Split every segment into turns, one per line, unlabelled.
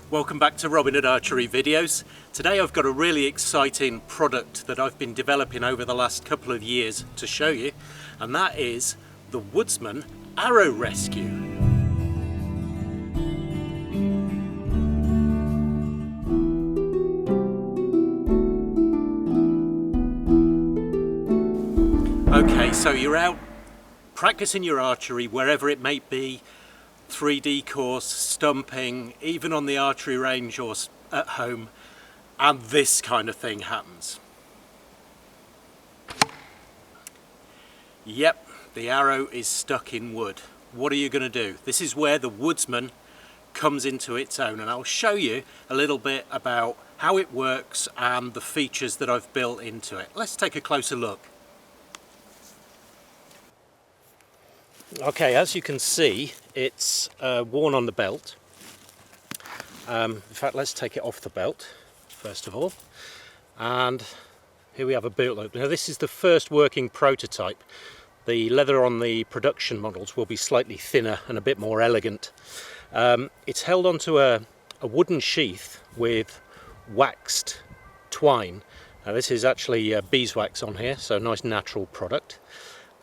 Welcome back to Robin at Archery videos. Today I've got a really exciting product that I've been developing over the last couple of years to show you, and that is the Woodsman Arrow Rescue. Okay, so you're out practicing your archery wherever it may be, 3D course, stumping, even on the archery range or at home, and this kind of thing happens. Yep, the arrow is stuck in wood. What are you going to do? This is where the Woodsman comes into its own, and I'll show you a little bit about how it works and the features that I've built into it. Let's take a closer look. Okay, as you can see, it's worn on the belt. In fact, let's take it off the belt first of all. And here we have a boot loop. Now this is the first working prototype. The leather on the production models will be slightly thinner and a bit more elegant. It's held onto a wooden sheath with waxed twine. Now this is actually beeswax on here, so a nice natural product.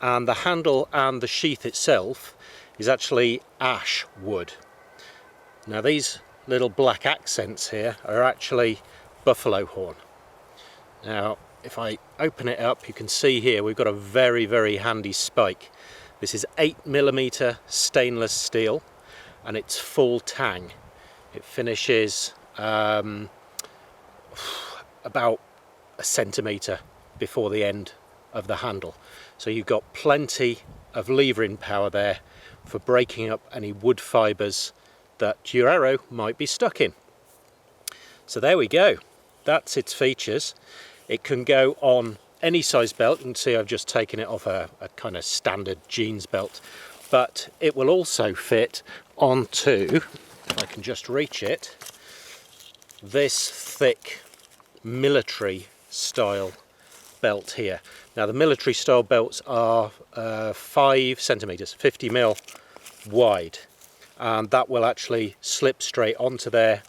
And the handle and the sheath itself is actually ash wood. Now these little black accents here are actually buffalo horn. Now if I open it up, you can see here we've got a very handy spike. This is 8mm stainless steel and it's full tang. It finishes about a centimetre before the end of the handle. So you've got plenty of levering power there for breaking up any wood fibres that your arrow might be stuck in. So there we go, that's its features. It can go on any size belt. You can see I've just taken it off a kind of standard jeans belt, but it will also fit onto, if I can just reach it, this thick military style belt here. Now the military style belts are 5 centimeters, 50mm wide, and that will actually slip straight onto there,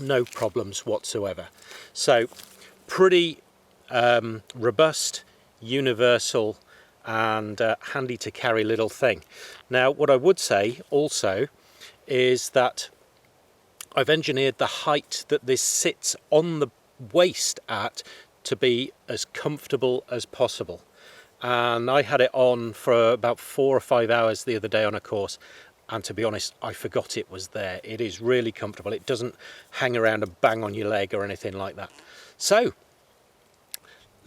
no problems whatsoever. So pretty robust, universal and handy to carry little thing. Now what I would say also is that I've engineered the height that this sits on the waist at to be as comfortable as possible, and I had it on for about 4 or 5 hours the other day on a course, and to be honest I forgot it was there. It is really comfortable. It doesn't hang around and bang on your leg or anything like that. So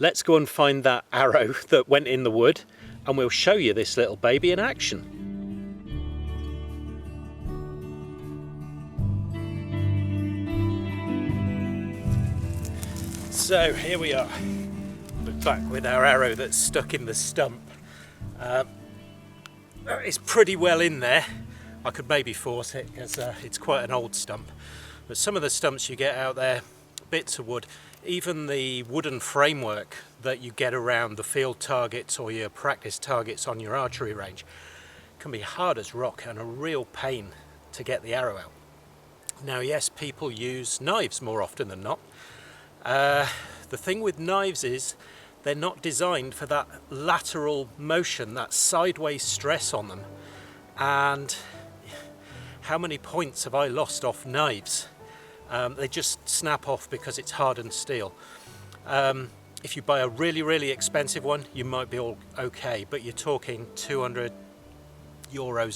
let's go and find that arrow that went in the wood and we'll show you this little baby in action. So here we are, we're back with our arrow that's stuck in the stump. It's pretty well in there. I could maybe force it because it's quite an old stump, but some of the stumps you get out there, bits of wood, even the wooden framework that you get around the field targets or your practice targets on your archery range, can be hard as rock and a real pain to get the arrow out. Now yes, people use knives more often than not. The thing with knives is they're not designed for that lateral motion, that sideways stress on them. And how many points have I lost off knives? They just snap off because it's hardened steel. If you buy a really expensive one, you might be all okay, but you're talking €200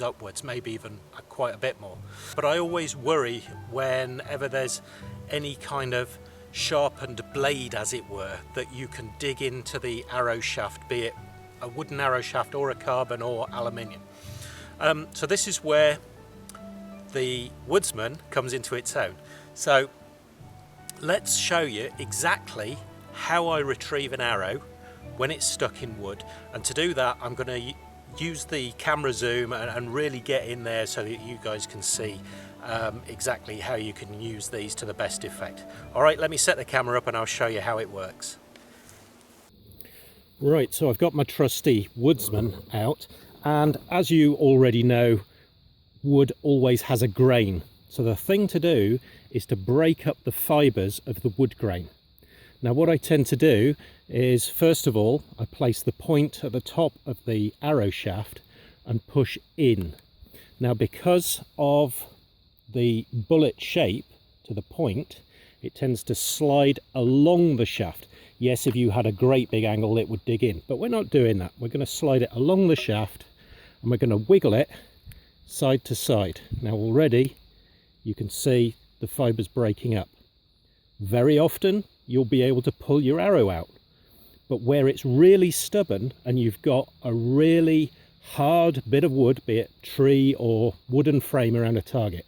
upwards, maybe even quite a bit more. But I always worry whenever there's any kind of sharpened blade, as it were, that you can dig into the arrow shaft, be it a wooden arrow shaft or a carbon or aluminium. So this is where the Woodsman comes into its own. So let's show you exactly how I retrieve an arrow when it's stuck in wood, and to do that I'm going to use the camera zoom and really get in there so that you guys can see exactly how you can use these to the best effect. Alright, let me set the camera up and I'll show you how it works. Right, so I've got my trusty Woodsman out, and as you already know, wood always has a grain. So the thing to do is to break up the fibres of the wood grain. Now what I tend to do is, first of all, I place the point at the top of the arrow shaft and push in. Now because of the bullet shape to the point, it tends to slide along the shaft. Yes, if you had a great big angle it would dig in, but we're not doing that. We're going to slide it along the shaft and we're going to wiggle it side to side. Now already you can see the fibres breaking up. Very often you'll be able to pull your arrow out, but where it's really stubborn and you've got a really hard bit of wood, be it tree or wooden frame around a target,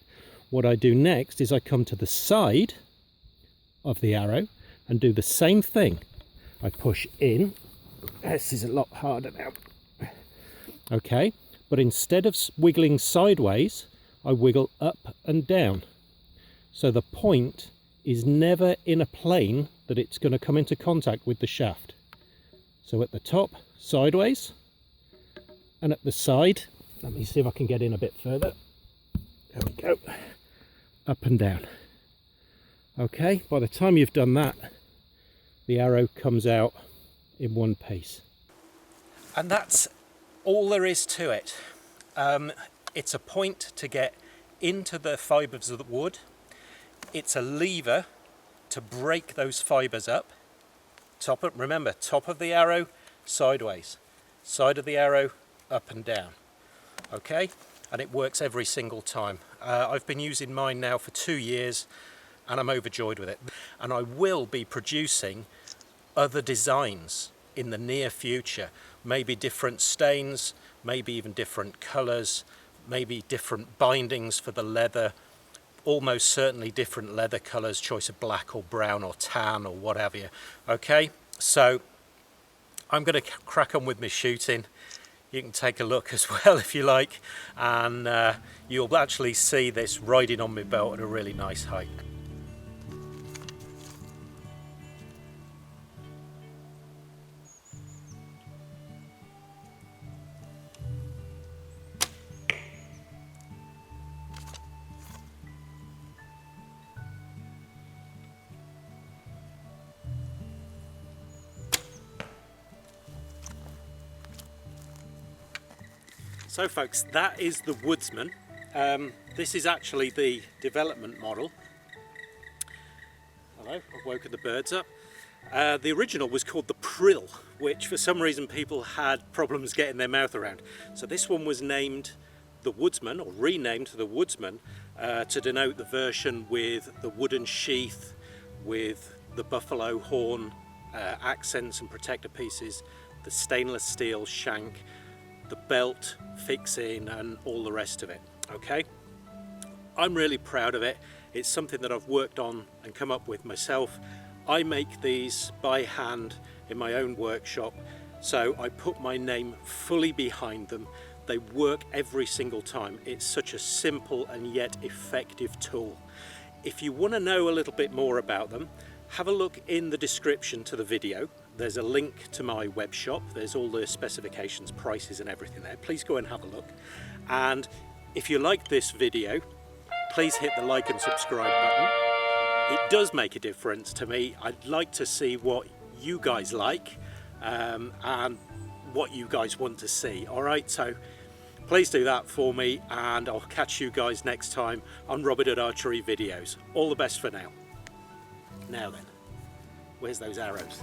what I do next is I come to the side of the arrow and do the same thing. I push in. This is a lot harder now. Okay, but instead of wiggling sideways, I wiggle up and down. So the point is never in a plane that it's going to come into contact with the shaft. So at the top, sideways, and at the side, let me see if I can get in a bit further. There we go. Up and down. Okay, by the time you've done that, the arrow comes out in one piece. And that's all there is to it. It's a point to get into the fibres of the wood. It's a lever to break those fibres up. Remember, top of the arrow, sideways. Side of the arrow, up and down. Okay, and it works every single time. I've been using mine now for 2 years and I'm overjoyed with it. And I will be producing other designs in the near future. Maybe different stains, maybe even different colours, maybe different bindings for the leather, almost certainly different leather colours, choice of black or brown or tan or whatever. Okay, so I'm going to crack on with my shooting. You can take a look as well if you like, and you'll actually see this riding on my belt at a really nice height. So folks, that is the Woodsman. This is actually the development model. Hello, I've woken the birds up. The original was called the Prill, which for some reason people had problems getting their mouth around. So this one was named the Woodsman, or renamed the Woodsman, to denote the version with the wooden sheath, with the buffalo horn accents and protector pieces, the stainless steel shank, the belt fixing and all the rest of it. Okay, I'm really proud of it. It's something that I've worked on and come up with myself. I make these by hand in my own workshop, so I put my name fully behind them. They work every single time. It's such a simple and yet effective tool. If you want to know a little bit more about them, have a look in the description to the video. There's a link to my web shop. There's all the specifications, prices and everything there. Please go and have a look. And if you like this video, please hit the like and subscribe button. It does make a difference to me. I'd like to see what you guys like and what you guys want to see. All right, so please do that for me, and I'll catch you guys next time on Robert at Archery videos. All the best for now. Now then, where's those arrows?